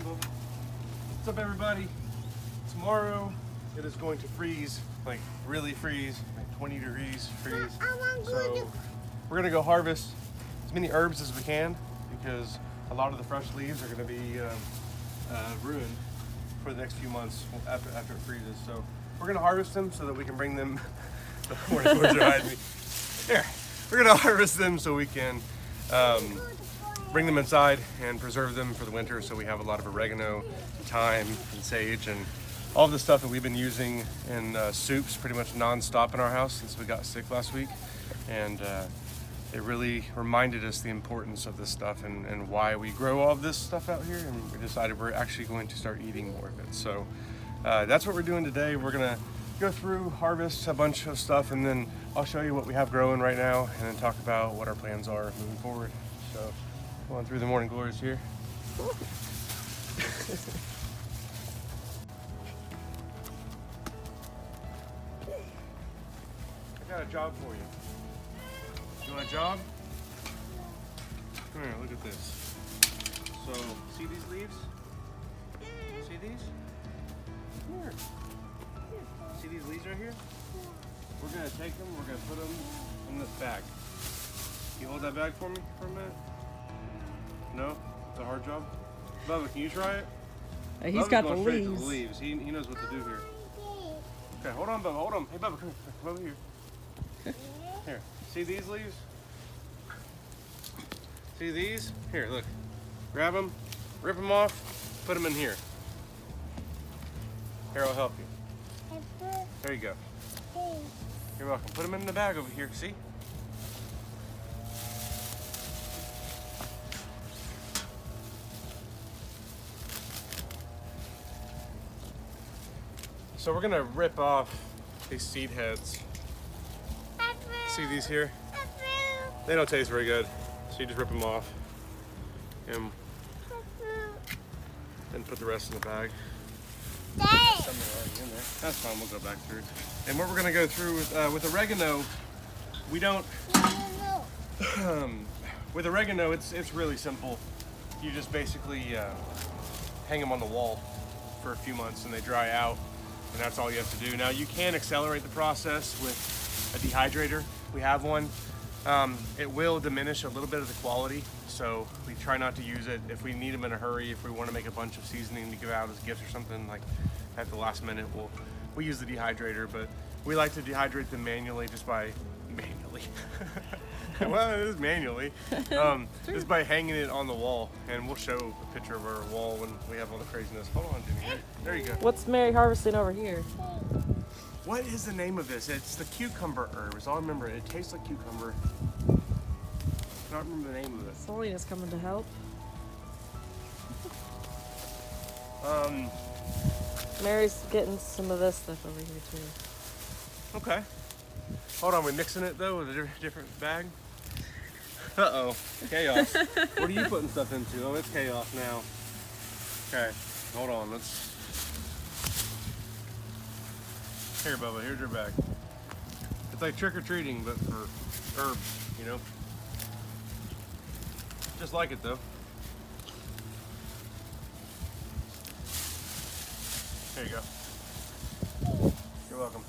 on, Bubba. What's up, everybody? Tomorrow it is going to freeze, like really freeze, like 20 degrees freeze. So we're gonna go harvest as many herbs as we can because a lot of the fresh leaves are gonna be ruined for the next few months after it freezes. So we're gonna harvest them so that we can bring them. Where's your hide me? Here, we're gonna harvest them so we can bring them inside and preserve them for the winter. So we have a lot of oregano, thyme, and sage, and all of the stuff that we've been using in soups pretty much non-stop in our house since we got sick last week. And it really reminded us the importance of this stuff and why we grow all of this stuff out here. And we decided we're actually going to start eating more of it. So that's what we're doing today. We're gonna go through, harvest a bunch of stuff, and then I'll show you what we have growing right now and then talk about what our plans are moving forward. So going through the morning glories here. I got a job for you. You want a job? Come here, look at this. So, see these leaves? See these? Here. See these leaves right here? We're gonna take them, we're gonna put them in this bag. Can you hold that bag for me for a minute? No? It's a hard job? Bubba, can you try it? He's Bubba's got the going straight to leaves. the leaves. He knows what to do here. Okay, hold on, Bubba, hold on. Hey, Bubba, come over here. Here, see these leaves? See these? Here, look. Grab them, rip them off, put them in here. Here, I'll help you. There you go. You're welcome. Put them in the bag over here, see? So we're gonna rip off these seed heads. See these here? They don't taste very good, so you just rip them off and put the rest in the bag. Something already in there. That's fine, we'll go back through. And what we're gonna go through with oregano, we don't, with oregano, it's really simple. You just basically hang them on the wall for a few months and they dry out, and that's all you have to do. Now you can accelerate the process with a dehydrator. We have one. It will diminish a little bit of the quality, so we try not to use it. If we need them in a hurry, if we want to make a bunch of seasoning to give out as gifts or something like at the last minute, we'll use the dehydrator, but we like to dehydrate them manually manually. Well, it is manually. Just by hanging it on the wall, and we'll show a picture of our wall when we have all the craziness. Hold on, Jimmy. There you go. What's Mary harvesting over here? What is the name of this? It's the cucumber herb. Is all I remember. It tastes like cucumber. I don't remember the name of it. Selena's coming to help. Mary's getting some of this stuff over here too. Okay. Hold on, we're mixing it though with a different bag. Uh-oh, chaos. What are you putting stuff into? Oh, it's chaos now. Okay, hold on, let's... Here, Bubba, here's your bag. It's like trick-or-treating, but for herbs, you know? Just like it, though. There you go. You're welcome.